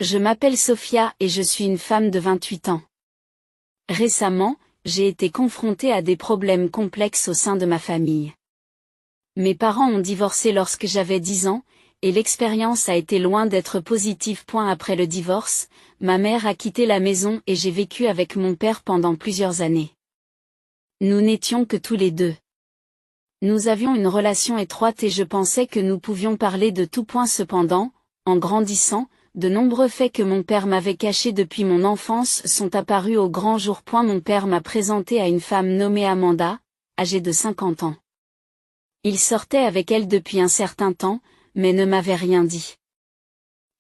Je m'appelle Sophia et je suis une femme de 28 ans. Récemment, j'ai été confrontée à des problèmes complexes au sein de ma famille. Mes parents ont divorcé lorsque j'avais 10 ans, et l'expérience a été loin d'être positive. Après le divorce, ma mère a quitté la maison et j'ai vécu avec mon père pendant plusieurs années. Nous n'étions que tous les deux. Nous avions une relation étroite et je pensais que nous pouvions parler de tout. Cependant, en grandissant, de nombreux faits que mon père m'avait cachés depuis mon enfance sont apparus au grand jour. Mon père m'a présenté à une femme nommée Amanda, âgée de 50 ans. Il sortait avec elle depuis un certain temps, mais ne m'avait rien dit.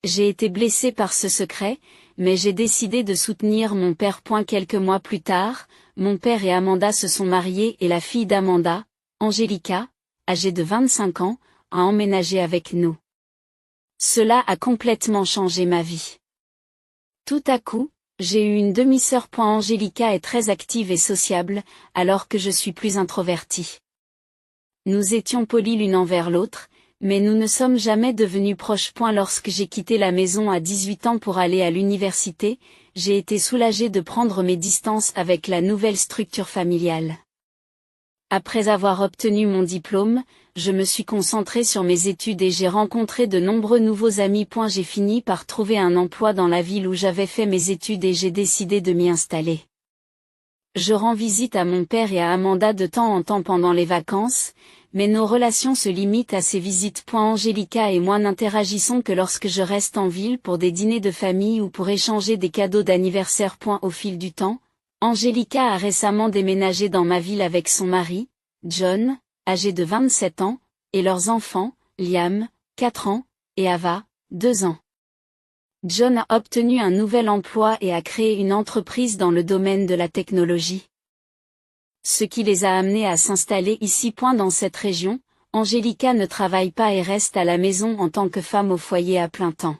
J'ai été blessée par ce secret, mais j'ai décidé de soutenir mon père. Quelques mois plus tard, mon père et Amanda se sont mariés et la fille d'Amanda, Angelica, âgée de 25 ans, a emménagé avec nous. Cela a complètement changé ma vie. Tout à coup, j'ai eu une demi-sœur. Angelica est très active et sociable, alors que je suis plus introvertie. Nous étions polis l'une envers l'autre, mais nous ne sommes jamais devenus proches. Lorsque j'ai quitté la maison à 18 ans pour aller à l'université, j'ai été soulagée de prendre mes distances avec la nouvelle structure familiale. Après avoir obtenu mon diplôme, je me suis concentrée sur mes études et j'ai rencontré de nombreux nouveaux amis. J'ai fini par trouver un emploi dans la ville où j'avais fait mes études et j'ai décidé de m'y installer. Je rends visite à mon père et à Amanda de temps en temps pendant les vacances, mais nos relations se limitent à ces visites. Angelica et moi n'interagissons que lorsque je reste en ville pour des dîners de famille ou pour échanger des cadeaux d'anniversaire. Au fil du temps, Angelica a récemment déménagé dans ma ville avec son mari, John, âgé de 27 ans, et leurs enfants, Liam, 4 ans, et Ava, 2 ans. John a obtenu un nouvel emploi et a créé une entreprise dans le domaine de la technologie. Ce qui les a amenés à s'installer ici. Dans cette région, Angelica ne travaille pas et reste à la maison en tant que femme au foyer à plein temps.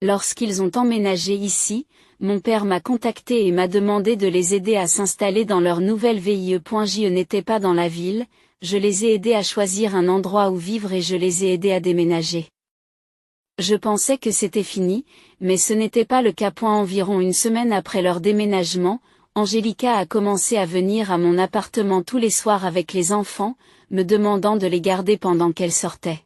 Lorsqu'ils ont emménagé ici, mon père m'a contacté et m'a demandé de les aider à s'installer dans leur nouvelle ville. Je n'étais pas dans la ville, je les ai aidés à choisir un endroit où vivre et je les ai aidés à déménager. Je pensais que c'était fini, mais ce n'était pas le cas. Environ une semaine après leur déménagement, Angelica a commencé à venir à mon appartement tous les soirs avec les enfants, me demandant de les garder pendant qu'elle sortait.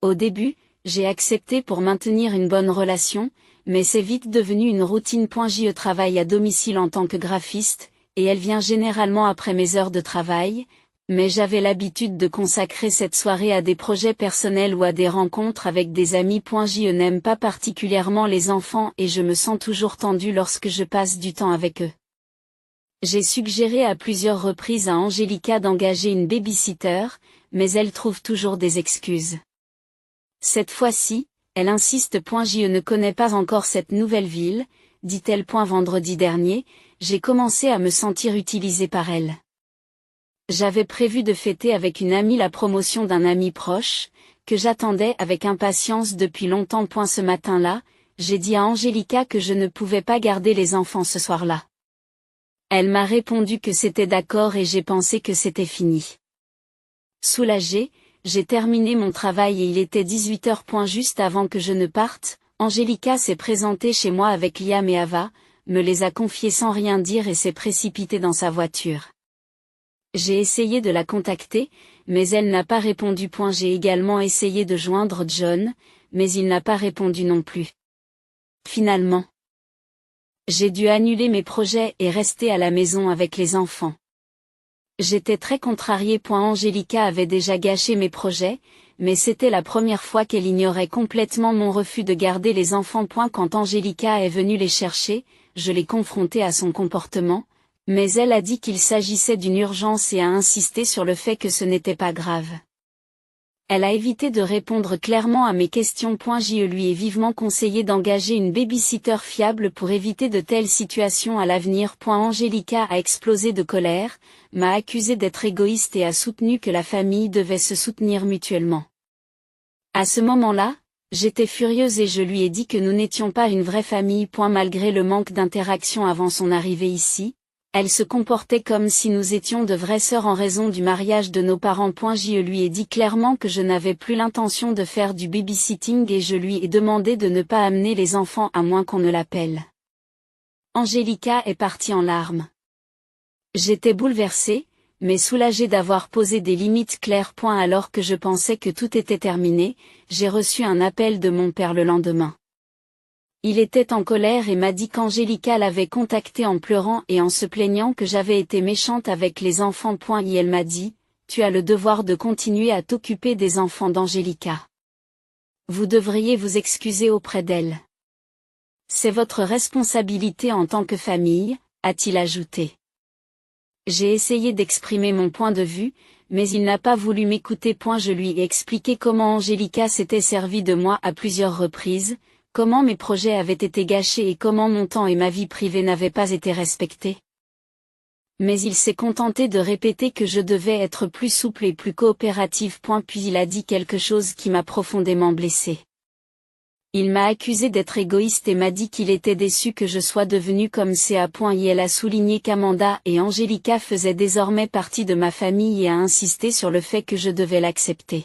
Au début, j'ai accepté pour maintenir une bonne relation, mais c'est vite devenu une routine. Je travaille à domicile en tant que graphiste, et elle vient généralement après mes heures de travail, mais j'avais l'habitude de consacrer cette soirée à des projets personnels ou à des rencontres avec des amis. Je n'aime pas particulièrement les enfants et je me sens toujours tendue lorsque je passe du temps avec eux. J'ai suggéré à plusieurs reprises à Angelica d'engager une babysitter, mais elle trouve toujours des excuses. Cette fois-ci, elle insiste. Je ne connais pas encore cette nouvelle ville, dit-elle. Vendredi dernier, j'ai commencé à me sentir utilisée par elle. J'avais prévu de fêter avec une amie la promotion d'un ami proche, que j'attendais avec impatience depuis longtemps. Ce matin-là, j'ai dit à Angelica que je ne pouvais pas garder les enfants ce soir-là. Elle m'a répondu que c'était d'accord et j'ai pensé que c'était fini. Soulagée, j'ai terminé mon travail et il était 18 h. Juste avant que je ne parte, Angelica s'est présentée chez moi avec Liam et Ava, me les a confiés sans rien dire et s'est précipitée dans sa voiture. J'ai essayé de la contacter, mais elle n'a pas répondu. J'ai également essayé de joindre John, mais il n'a pas répondu non plus. Finalement, j'ai dû annuler mes projets et rester à la maison avec les enfants. J'étais très contrariée. Angelica avait déjà gâché mes projets, mais c'était la première fois qu'elle ignorait complètement mon refus de garder les enfants. Quand Angelica est venue les chercher, je l'ai confrontée à son comportement, mais elle a dit qu'il s'agissait d'une urgence et a insisté sur le fait que ce n'était pas grave. Elle a évité de répondre clairement à mes questions. Je lui ai vivement conseillé d'engager une babysitter fiable pour éviter de telles situations à l'avenir. Angelica a explosé de colère, m'a accusé d'être égoïste et a soutenu que la famille devait se soutenir mutuellement. À ce moment-là, j'étais furieuse et je lui ai dit que nous n'étions pas une vraie famille. Malgré le manque d'interaction avant son arrivée ici, Elle se comportait comme si nous étions de vraies sœurs en raison du mariage de nos parents. Je lui ai dit clairement que je n'avais plus l'intention de faire du babysitting et je lui ai demandé de ne pas amener les enfants à moins qu'on ne l'appelle. Angélica est partie en larmes. J'étais bouleversée, mais soulagée d'avoir posé des limites claires. Alors que je pensais que tout était terminé, j'ai reçu un appel de mon père le lendemain. Il était en colère et m'a dit qu'Angélica l'avait contacté en pleurant et en se plaignant que j'avais été méchante avec les enfants. Et elle m'a dit, tu as le devoir de continuer à t'occuper des enfants d'Angélica. Vous devriez vous excuser auprès d'elle. C'est votre responsabilité en tant que famille, a-t-il ajouté. J'ai essayé d'exprimer mon point de vue, mais il n'a pas voulu m'écouter. Je lui ai expliqué comment Angélica s'était servie de moi à plusieurs reprises, comment mes projets avaient été gâchés et comment mon temps et ma vie privée n'avaient pas été respectés. Mais il s'est contenté de répéter que je devais être plus souple et plus coopérative. Puis il a dit quelque chose qui m'a profondément blessée. Il m'a accusé d'être égoïste et m'a dit qu'il était déçu que je sois devenue comme CA. Et elle a souligné qu'Amanda et Angélica faisaient désormais partie de ma famille et a insisté sur le fait que je devais l'accepter.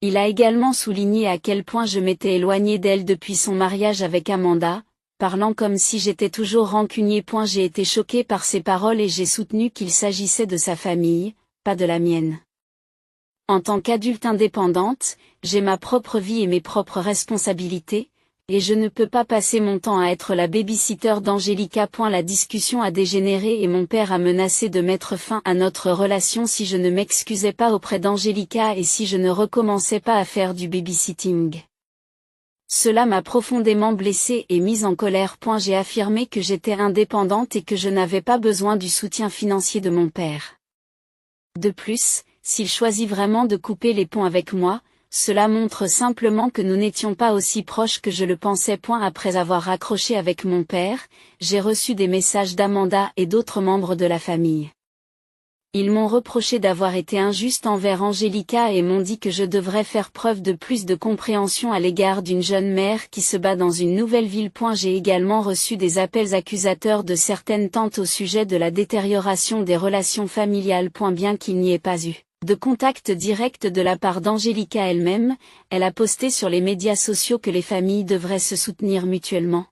Il a également souligné à quel point je m'étais éloignée d'elle depuis son mariage avec Amanda, parlant comme si j'étais toujours rancunier. J'ai été choquée par ses paroles et j'ai soutenu qu'il s'agissait de sa famille, pas de la mienne. En tant qu'adulte indépendante, j'ai ma propre vie et mes propres responsabilités, et je ne peux pas passer mon temps à être la babysitter d'Angélica. La discussion a dégénéré et mon père a menacé de mettre fin à notre relation si je ne m'excusais pas auprès d'Angélica et si je ne recommençais pas à faire du babysitting. Cela m'a profondément blessée et mise en colère. J'ai affirmé que j'étais indépendante et que je n'avais pas besoin du soutien financier de mon père. De plus, s'il choisit vraiment de couper les ponts avec moi, cela montre simplement que nous n'étions pas aussi proches que je le pensais. Après avoir raccroché avec mon père, j'ai reçu des messages d'Amanda et d'autres membres de la famille. Ils m'ont reproché d'avoir été injuste envers Angélica et m'ont dit que je devrais faire preuve de plus de compréhension à l'égard d'une jeune mère qui se bat dans une nouvelle ville. J'ai également reçu des appels accusateurs de certaines tantes au sujet de la détérioration des relations familiales. Bien qu'il n'y ait pas eu de contact direct de la part d'Angélica elle-même, elle a posté sur les médias sociaux que les familles devraient se soutenir mutuellement.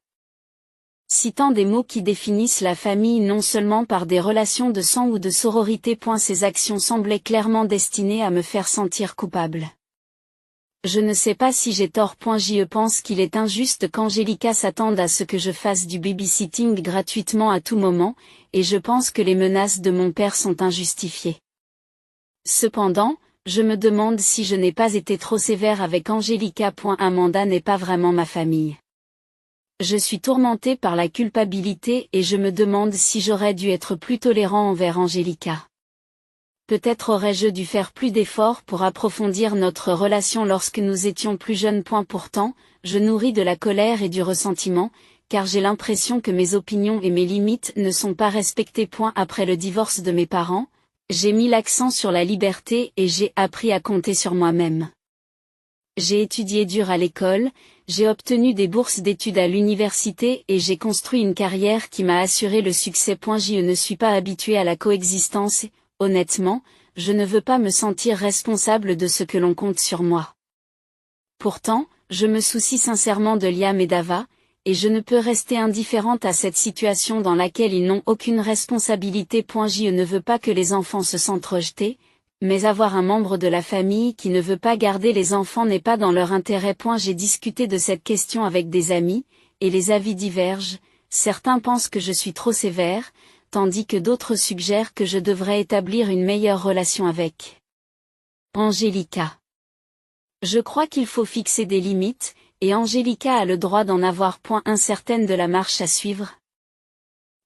Citant des mots qui définissent la famille non seulement par des relations de sang ou de sororité. Ces actions semblaient clairement destinées à me faire sentir coupable. Je ne sais pas si j'ai tort. Je pense qu'il est injuste qu'Angélica s'attende à ce que je fasse du babysitting gratuitement à tout moment, et je pense que les menaces de mon père sont injustifiées. Cependant, je me demande si je n'ai pas été trop sévère avec Angélica. Amanda n'est pas vraiment ma famille. Je suis tourmentée par la culpabilité et je me demande si j'aurais dû être plus tolérant envers Angélica. Peut-être aurais-je dû faire plus d'efforts pour approfondir notre relation lorsque nous étions plus jeunes. Pourtant, je nourris de la colère et du ressentiment, car j'ai l'impression que mes opinions et mes limites ne sont pas respectées. Après le divorce de mes parents, j'ai mis l'accent sur la liberté et j'ai appris à compter sur moi-même. J'ai étudié dur à l'école, j'ai obtenu des bourses d'études à l'université et j'ai construit une carrière qui m'a assuré le succès. Je ne suis pas habituée à la coexistence et, honnêtement, je ne veux pas me sentir responsable de ce que l'on compte sur moi. Pourtant, je me soucie sincèrement de Liam et d'Ava, et je ne peux rester indifférente à cette situation dans laquelle ils n'ont aucune responsabilité. Je ne veux pas que les enfants se sentent rejetés, mais avoir un membre de la famille qui ne veut pas garder les enfants n'est pas dans leur intérêt. J'ai discuté de cette question avec des amis, et les avis divergent. Certains pensent que je suis trop sévère, tandis que d'autres suggèrent que je devrais établir une meilleure relation avec Angélica. Je crois qu'il faut fixer des limites, et Angélica a le droit d'en avoir. Incertaine de la marche à suivre.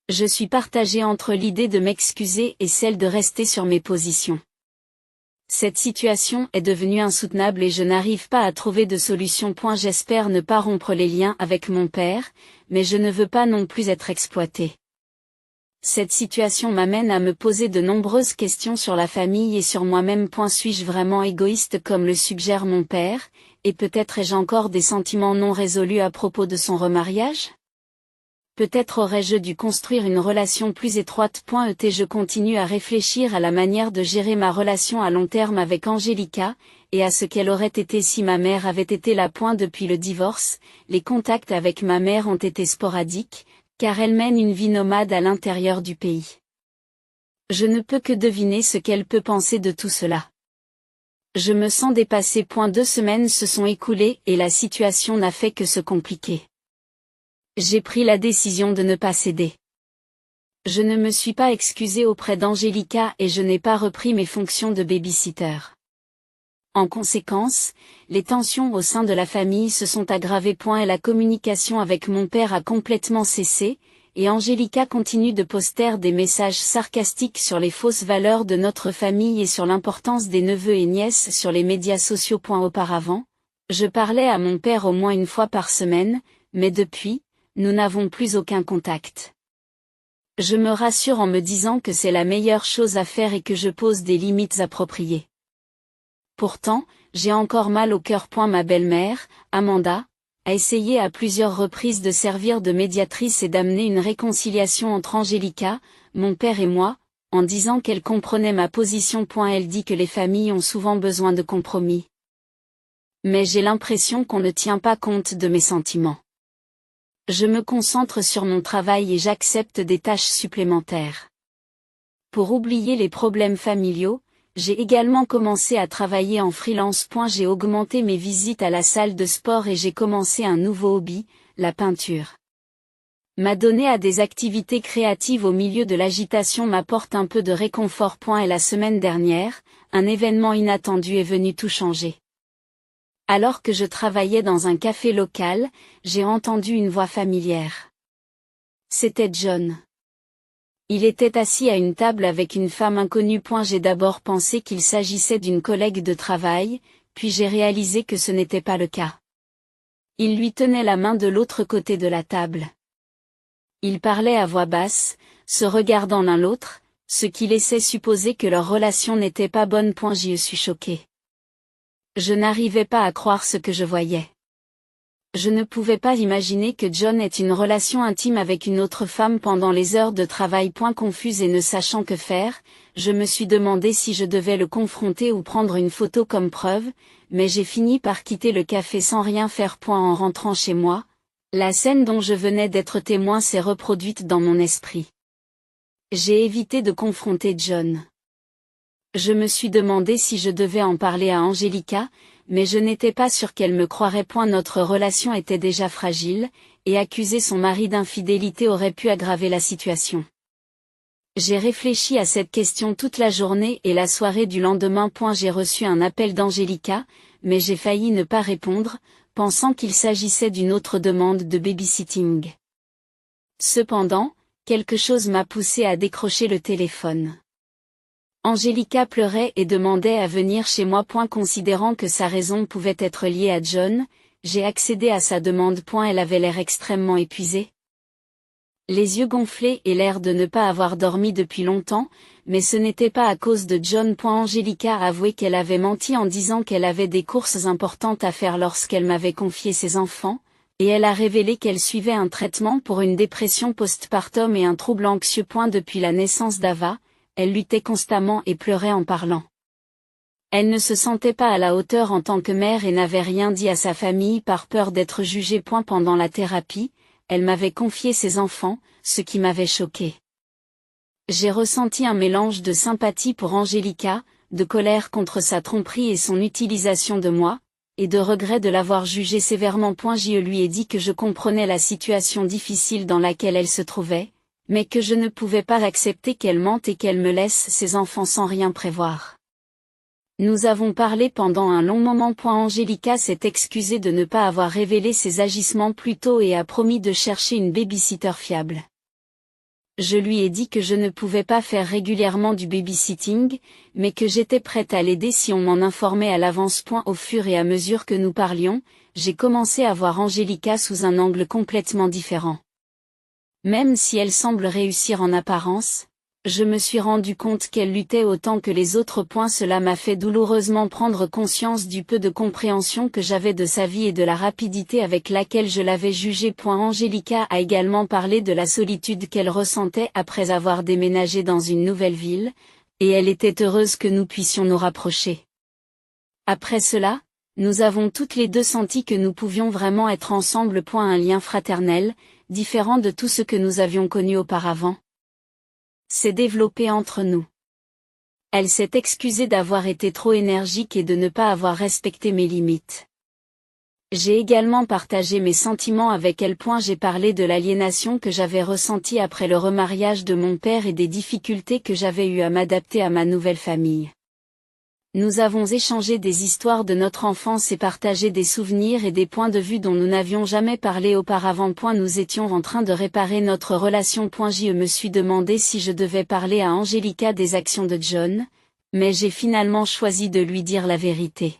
Je suis partagée entre l'idée de m'excuser et celle de rester sur mes positions. Cette situation est devenue insoutenable et je n'arrive pas à trouver de solution. J'espère ne pas rompre les liens avec mon père, mais je ne veux pas non plus être exploitée. Cette situation m'amène à me poser de nombreuses questions sur la famille et sur moi-même. Suis-je vraiment égoïste comme le suggère mon père, et peut-être ai-je encore des sentiments non résolus à propos de son remariage ? Peut-être aurais-je dû construire une relation plus étroite. Je continue à réfléchir à la manière de gérer ma relation à long terme avec Angelica, et à ce qu'elle aurait été si ma mère avait été là. Depuis le divorce, les contacts avec ma mère ont été sporadiques, car elle mène une vie nomade à l'intérieur du pays. Je ne peux que deviner ce qu'elle peut penser de tout cela. Je me sens dépassée. 2 semaines se sont écoulées et la situation n'a fait que se compliquer. J'ai pris la décision de ne pas céder. Je ne me suis pas excusée auprès d'Angelica et je n'ai pas repris mes fonctions de babysitter. En conséquence, les tensions au sein de la famille se sont aggravées. Et la communication avec mon père a complètement cessé, et Angelica continue de poster des messages sarcastiques sur les fausses valeurs de notre famille et sur l'importance des neveux et nièces sur les médias sociaux. Auparavant, je parlais à mon père au moins une fois par semaine, mais depuis, nous n'avons plus aucun contact. Je me rassure en me disant que c'est la meilleure chose à faire et que je pose des limites appropriées. Pourtant, j'ai encore mal au cœur. Ma belle-mère, Amanda, a essayé à plusieurs reprises de servir de médiatrice et d'amener une réconciliation entre Angelica, mon père et moi, en disant qu'elle comprenait ma position. Elle dit que les familles ont souvent besoin de compromis. Mais j'ai l'impression qu'on ne tient pas compte de mes sentiments. Je me concentre sur mon travail et j'accepte des tâches supplémentaires. Pour oublier les problèmes familiaux, j'ai également commencé à travailler en freelance. J'ai augmenté mes visites à la salle de sport et j'ai commencé un nouveau hobby, la peinture. M'adonner à des activités créatives au milieu de l'agitation m'apporte un peu de réconfort. Et la semaine dernière, un événement inattendu est venu tout changer. Alors que je travaillais dans un café local, j'ai entendu une voix familière. C'était John. Il était assis à une table avec une femme inconnue. J'ai d'abord pensé qu'il s'agissait d'une collègue de travail, puis j'ai réalisé que ce n'était pas le cas. Il lui tenait la main de l'autre côté de la table. Ils parlaient à voix basse, se regardant l'un l'autre, ce qui laissait supposer que leur relation n'était pas bonne. J'y suis choquée. Je n'arrivais pas à croire ce que je voyais. Je ne pouvais pas imaginer que John ait une relation intime avec une autre femme pendant les heures de travail. Confuse et ne sachant que faire, je me suis demandé si je devais le confronter ou prendre une photo comme preuve, mais j'ai fini par quitter le café sans rien faire. En rentrant chez moi, la scène dont je venais d'être témoin s'est reproduite dans mon esprit. J'ai évité de confronter John. Je me suis demandé si je devais en parler à Angelica, mais je n'étais pas sûre qu'elle me croirait. Notre relation était déjà fragile, et accuser son mari d'infidélité aurait pu aggraver la situation. J'ai réfléchi à cette question toute la journée et la soirée du lendemain. J'ai reçu un appel d'Angelica, mais j'ai failli ne pas répondre, pensant qu'il s'agissait d'une autre demande de babysitting. Cependant, quelque chose m'a poussé à décrocher le téléphone. Angelica pleurait et demandait à venir chez moi. Considérant que sa raison pouvait être liée à John, j'ai accédé à sa demande. Elle avait l'air extrêmement épuisée. Les yeux gonflés et l'air de ne pas avoir dormi depuis longtemps, mais ce n'était pas à cause de John. Angelica a avoué qu'elle avait menti en disant qu'elle avait des courses importantes à faire lorsqu'elle m'avait confié ses enfants, et elle a révélé qu'elle suivait un traitement pour une dépression postpartum et un trouble anxieux. Depuis la naissance d'Ava, elle luttait constamment et pleurait en parlant. Elle ne se sentait pas à la hauteur en tant que mère et n'avait rien dit à sa famille par peur d'être jugée. Pendant la thérapie, elle m'avait confié ses enfants, ce qui m'avait choquée. J'ai ressenti un mélange de sympathie pour Angelica, de colère contre sa tromperie et son utilisation de moi, et de regret de l'avoir jugée sévèrement. Je lui ai dit que je comprenais la situation difficile dans laquelle elle se trouvait, mais que je ne pouvais pas accepter qu'elle mente et qu'elle me laisse ses enfants sans rien prévoir. Nous avons parlé pendant un long moment. Angelica s'est excusée de ne pas avoir révélé ses agissements plus tôt et a promis de chercher une babysitter fiable. Je lui ai dit que je ne pouvais pas faire régulièrement du babysitting, mais que j'étais prête à l'aider si on m'en informait à l'avance. Au fur et à mesure que nous parlions, j'ai commencé à voir Angelica sous un angle complètement différent. Même si elle semble réussir en apparence, Je me suis rendu compte qu'elle luttait autant que les autres. Cela m'a fait douloureusement prendre conscience du peu de compréhension que j'avais de sa vie et de la rapidité avec laquelle je l'avais jugée. Angelica a également parlé de la solitude qu'elle ressentait après avoir déménagé dans une nouvelle ville, et elle était heureuse que nous puissions nous rapprocher. Après cela, nous avons toutes les deux senti que nous pouvions vraiment être ensemble. Un lien fraternel, différent de tout ce que nous avions connu auparavant, s'est développé entre nous. Elle s'est excusée d'avoir été trop énergique et de ne pas avoir respecté mes limites. J'ai également partagé mes sentiments avec elle. J'ai parlé de l'aliénation que j'avais ressentie après le remariage de mon père et des difficultés que j'avais eues à m'adapter à ma nouvelle famille. Nous avons échangé des histoires de notre enfance et partagé des souvenirs et des points de vue dont nous n'avions jamais parlé auparavant. Nous étions en train de réparer notre relation. Je me suis demandé si je devais parler à Angelica des actions de John, mais j'ai finalement choisi de lui dire la vérité.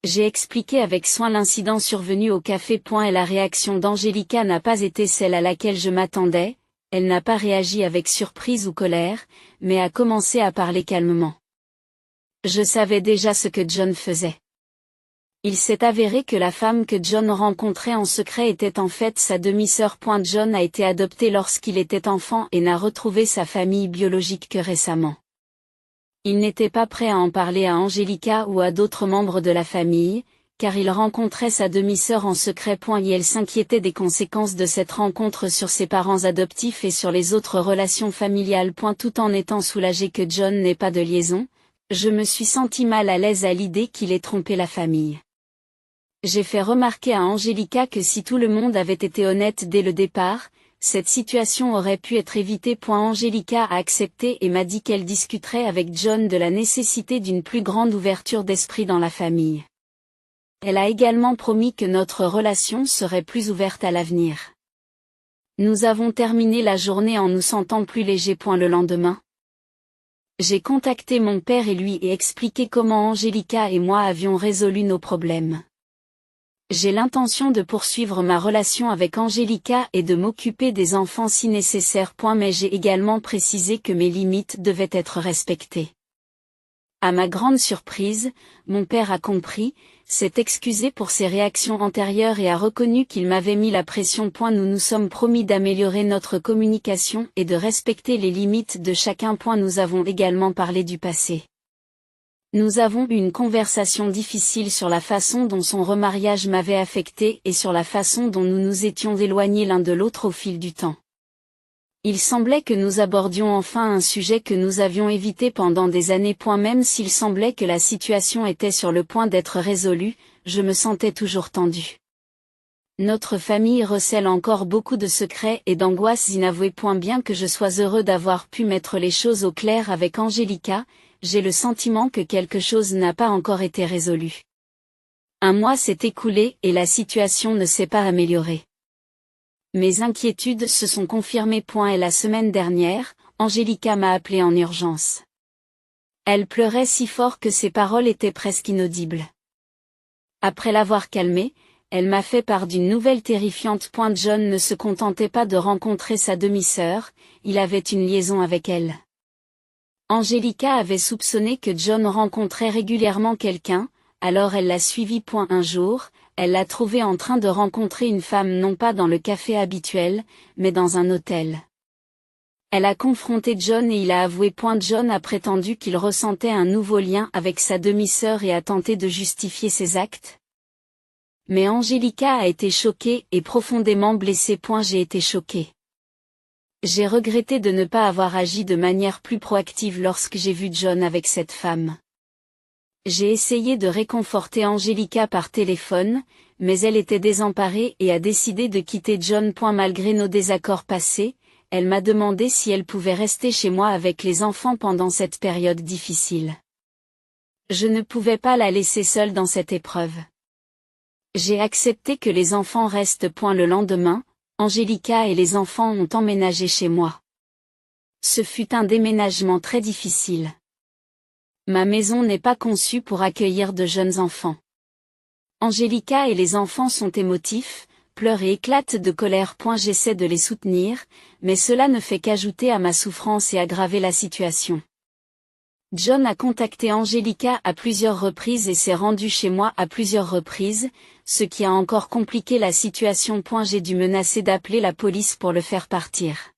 J'ai expliqué avec soin l'incident survenu au café. Et la réaction d'Angelica n'a pas été celle à laquelle je m'attendais. Elle n'a pas réagi avec surprise ou colère, mais a commencé à parler calmement. Je savais déjà ce que John faisait. Il s'est avéré que la femme que John rencontrait en secret était en fait sa demi-sœur. John a été adopté lorsqu'il était enfant et n'a retrouvé sa famille biologique que récemment. Il n'était pas prêt à en parler à Angelica ou à d'autres membres de la famille, car il rencontrait sa demi-sœur en secret. Et elle s'inquiétait des conséquences de cette rencontre sur ses parents adoptifs et sur les autres relations familiales. Tout en étant soulagé que John n'ait pas de liaison, je me suis senti mal à l'aise à l'idée qu'il ait trompé la famille. J'ai fait remarquer à Angelica que si tout le monde avait été honnête dès le départ, cette situation aurait pu être évitée. Angelica a accepté et m'a dit qu'elle discuterait avec John de la nécessité d'une plus grande ouverture d'esprit dans la famille. Elle a également promis que notre relation serait plus ouverte à l'avenir. Nous avons terminé la journée en nous sentant plus légers. Le lendemain, j'ai contacté mon père et lui ai expliqué comment Angelica et moi avions résolu nos problèmes. J'ai l'intention de poursuivre ma relation avec Angelica et de m'occuper des enfants si nécessaire. Mais j'ai également précisé que mes limites devaient être respectées. À ma grande surprise, mon père a compris, s'est excusé pour ses réactions antérieures et a reconnu qu'il m'avait mis la pression. Nous nous sommes promis d'améliorer notre communication et de respecter les limites de chacun. Nous avons également parlé du passé. Nous avons eu une conversation difficile sur la façon dont son remariage m'avait affecté et sur la façon dont nous nous étions éloignés l'un de l'autre au fil du temps. Il semblait que nous abordions enfin un sujet que nous avions évité pendant des années. Même s'il semblait que la situation était sur le point d'être résolue, je me sentais toujours tendue. Notre famille recèle encore beaucoup de secrets et d'angoisses inavouées. Bien que je sois heureux d'avoir pu mettre les choses au clair avec Angelica, j'ai le sentiment que quelque chose n'a pas encore été résolu. Un mois s'est écoulé et la situation ne s'est pas améliorée. Mes inquiétudes se sont confirmées. Et la semaine dernière, Angelica m'a appelé en urgence. Elle pleurait si fort que ses paroles étaient presque inaudibles. Après l'avoir calmée, elle m'a fait part d'une nouvelle terrifiante. John ne se contentait pas de rencontrer sa demi-sœur, il avait une liaison avec elle. Angelica avait soupçonné que John rencontrait régulièrement quelqu'un, alors elle l'a suivi. Un jour, elle l'a trouvé en train de rencontrer une femme non pas dans le café habituel, mais dans un hôtel. Elle a confronté John et il a avoué. John a prétendu qu'il ressentait un nouveau lien avec sa demi-sœur et a tenté de justifier ses actes. Mais Angelica a été choquée et profondément blessée. J'ai été choquée. J'ai regretté de ne pas avoir agi de manière plus proactive lorsque j'ai vu John avec cette femme. J'ai essayé de réconforter Angelica par téléphone, mais elle était désemparée et a décidé de quitter John. Malgré nos désaccords passés, elle m'a demandé si elle pouvait rester chez moi avec les enfants pendant cette période difficile. Je ne pouvais pas la laisser seule dans cette épreuve. J'ai accepté que les enfants restent. Le lendemain, Angelica et les enfants ont emménagé chez moi. Ce fut un déménagement très difficile. Ma maison n'est pas conçue pour accueillir de jeunes enfants. Angelica et les enfants sont émotifs, pleure et éclate de colère. J'essaie de les soutenir, mais cela ne fait qu'ajouter à ma souffrance et aggraver la situation. John a contacté Angelica à plusieurs reprises et s'est rendu chez moi à plusieurs reprises, ce qui a encore compliqué la situation. J'ai dû menacer d'appeler la police pour le faire partir.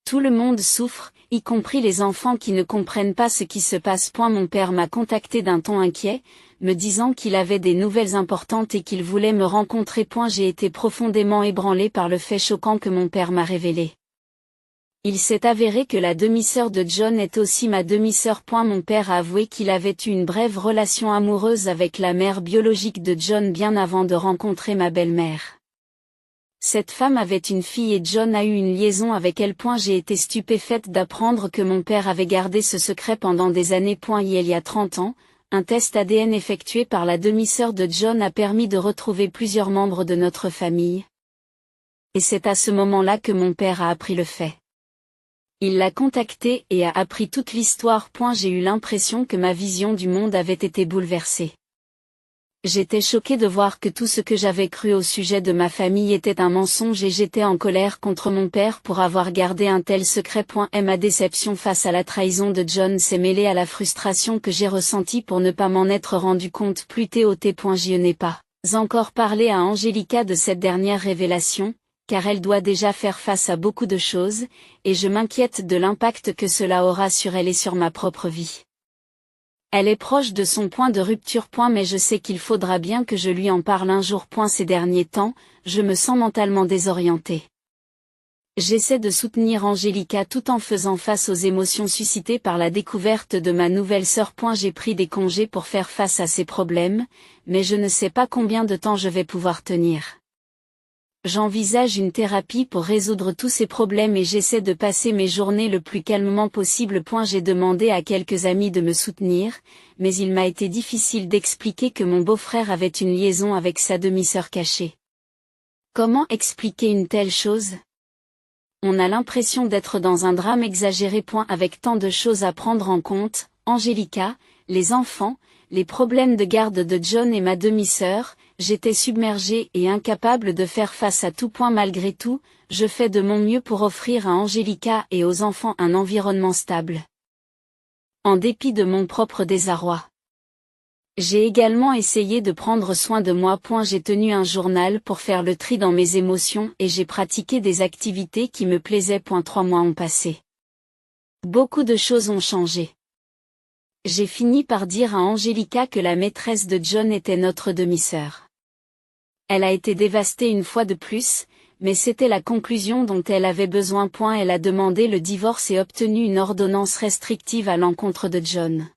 Tout le monde souffre, y compris les enfants qui ne comprennent pas ce qui se passe. Mon père m'a contacté d'un ton inquiet, me disant qu'il avait des nouvelles importantes et qu'il voulait me rencontrer. J'ai été profondément ébranlée par le fait choquant que mon père m'a révélé. Il s'est avéré que la demi-sœur de John est aussi ma demi-sœur. Mon père a avoué qu'il avait eu une brève relation amoureuse avec la mère biologique de John bien avant de rencontrer ma belle-mère. Cette femme avait une fille et John a eu une liaison avec elle. J'ai été stupéfaite d'apprendre que mon père avait gardé ce secret pendant des années. Il y a 30 ans, un test ADN effectué par la demi-sœur de John a permis de retrouver plusieurs membres de notre famille. Et c'est à ce moment-là que mon père a appris le fait. Il l'a contacté et a appris toute l'histoire. J'ai eu l'impression que ma vision du monde avait été bouleversée. J'étais choquée de voir que tout ce que j'avais cru au sujet de ma famille était un mensonge et j'étais en colère contre mon père pour avoir gardé un tel secret. Ma déception face à la trahison de John s'est mêlée à la frustration que j'ai ressentie pour ne pas m'en être rendu compte plus tôt. Je n'ai pas encore parlé à Angelica de cette dernière révélation, car elle doit déjà faire face à beaucoup de choses, et je m'inquiète de l'impact que cela aura sur elle et sur ma propre vie. Elle est proche de son point de rupture. Mais je sais qu'il faudra bien que je lui en parle un jour. Ces derniers temps, je me sens mentalement désorientée. J'essaie de soutenir Angelica tout en faisant face aux émotions suscitées par la découverte de ma nouvelle sœur. J'ai pris des congés pour faire face à ces problèmes, mais je ne sais pas combien de temps je vais pouvoir tenir. J'envisage une thérapie pour résoudre tous ces problèmes et j'essaie de passer mes journées le plus calmement possible. J'ai demandé à quelques amis de me soutenir, mais il m'a été difficile d'expliquer que mon beau-frère avait une liaison avec sa demi-sœur cachée. Comment expliquer une telle chose? On a l'impression d'être dans un drame exagéré. Avec tant de choses à prendre en compte, Angelica, les enfants, les problèmes de garde de John et ma demi-sœur, j'étais submergée et incapable de faire face à tout. Malgré tout, je fais de mon mieux pour offrir à Angelica et aux enfants un environnement stable. En dépit de mon propre désarroi. J'ai également essayé de prendre soin de moi. J'ai tenu un journal pour faire le tri dans mes émotions et j'ai pratiqué des activités qui me plaisaient. 3 mois ont passé. Beaucoup de choses ont changé. J'ai fini par dire à Angelica que la maîtresse de John était notre demi-sœur. Elle a été dévastée une fois de plus, mais c'était la conclusion dont elle avait besoin. Elle a demandé le divorce et obtenu une ordonnance restrictive à l'encontre de John.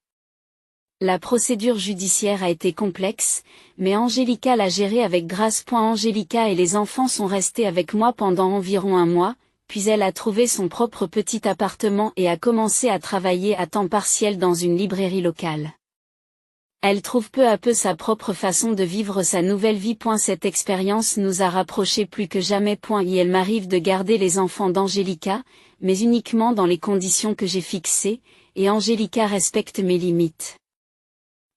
La procédure judiciaire a été complexe, mais Angelica l'a gérée avec grâce. Angelica et les enfants sont restés avec moi pendant environ 1 mois, puis elle a trouvé son propre petit appartement et a commencé à travailler à temps partiel dans une librairie locale. Elle trouve peu à peu sa propre façon de vivre sa nouvelle vie. Cette expérience nous a rapprochés plus que jamais. Il m'arrive de garder les enfants d'Angelica, mais uniquement dans les conditions que j'ai fixées, et Angelica respecte mes limites.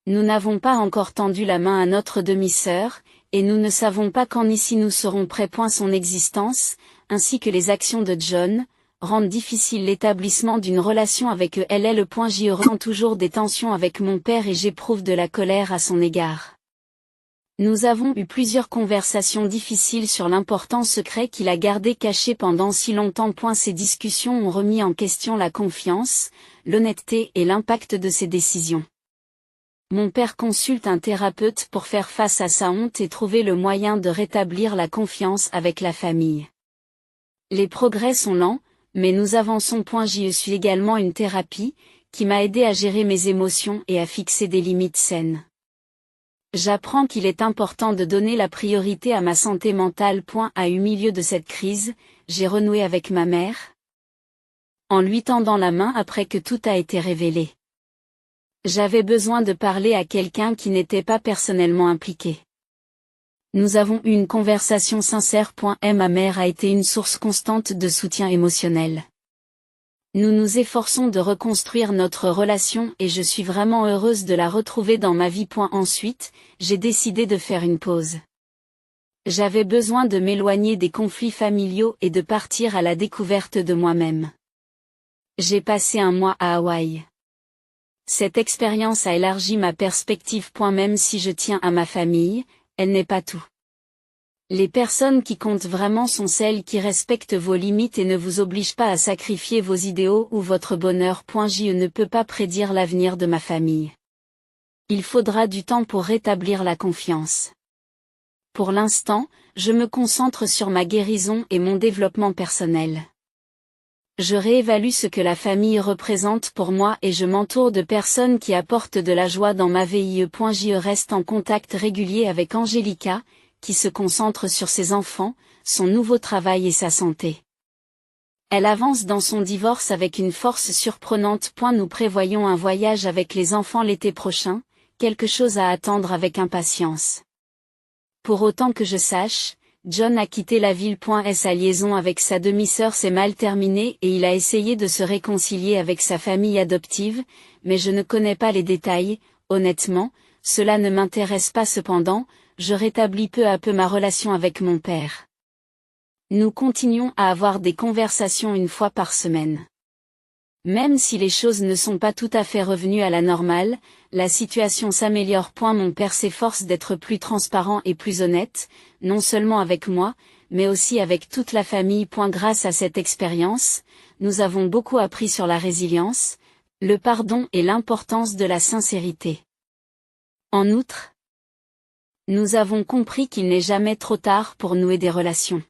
Nous n'avons pas encore tendu la main à notre demi-sœur, et nous ne savons pas quand ni si nous serons prêts. Son existence, ainsi que les actions de John, rendent difficile l'établissement d'une relation avec elle. J'y ressens toujours des tensions avec mon père et j'éprouve de la colère à son égard. Nous avons eu plusieurs conversations difficiles sur l'important secret qu'il a gardé caché pendant si longtemps. Ces discussions ont remis en question la confiance, l'honnêteté et l'impact de ses décisions. Mon père consulte un thérapeute pour faire face à sa honte et trouver le moyen de rétablir la confiance avec la famille. Les progrès sont lents, mais nous avançons. J'y suis également une thérapie, qui m'a aidé à gérer mes émotions et à fixer des limites saines. J'apprends qu'il est important de donner la priorité à ma santé mentale. Au milieu de cette crise, j'ai renoué avec ma mère, en lui tendant la main après que tout a été révélé. J'avais besoin de parler à quelqu'un qui n'était pas personnellement impliqué. Nous avons eu une conversation sincère. Ma mère a été une source constante de soutien émotionnel. Nous nous efforçons de reconstruire notre relation et je suis vraiment heureuse de la retrouver dans ma vie. Ensuite, j'ai décidé de faire une pause. J'avais besoin de m'éloigner des conflits familiaux et de partir à la découverte de moi-même. J'ai passé un mois à Hawaï. Cette expérience a élargi ma perspective. Même si je tiens à ma famille, elle n'est pas tout. Les personnes qui comptent vraiment sont celles qui respectent vos limites et ne vous obligent pas à sacrifier vos idéaux ou votre bonheur. Je ne peux pas prédire l'avenir de ma famille. Il faudra du temps pour rétablir la confiance. Pour l'instant, je me concentre sur ma guérison et mon développement personnel. Je réévalue ce que la famille représente pour moi et je m'entoure de personnes qui apportent de la joie dans ma vie. Je reste en contact régulier avec Angelica, qui se concentre sur ses enfants, son nouveau travail et sa santé. Elle avance dans son divorce avec une force surprenante. Nous prévoyons un voyage avec les enfants l'été prochain, quelque chose à attendre avec impatience. Pour autant que je sache, John a quitté la ville. Sa liaison avec sa demi-sœur s'est mal terminée et il a essayé de se réconcilier avec sa famille adoptive, mais je ne connais pas les détails. Honnêtement, cela ne m'intéresse pas. Cependant, je rétablis peu à peu ma relation avec mon père. Nous continuons à avoir des conversations une fois par semaine. Même si les choses ne sont pas tout à fait revenues à la normale, la situation s'améliore. Mon père s'efforce d'être plus transparent et plus honnête, non seulement avec moi, mais aussi avec toute la famille. Grâce à cette expérience, nous avons beaucoup appris sur la résilience, le pardon et l'importance de la sincérité. En outre, nous avons compris qu'il n'est jamais trop tard pour nouer des relations.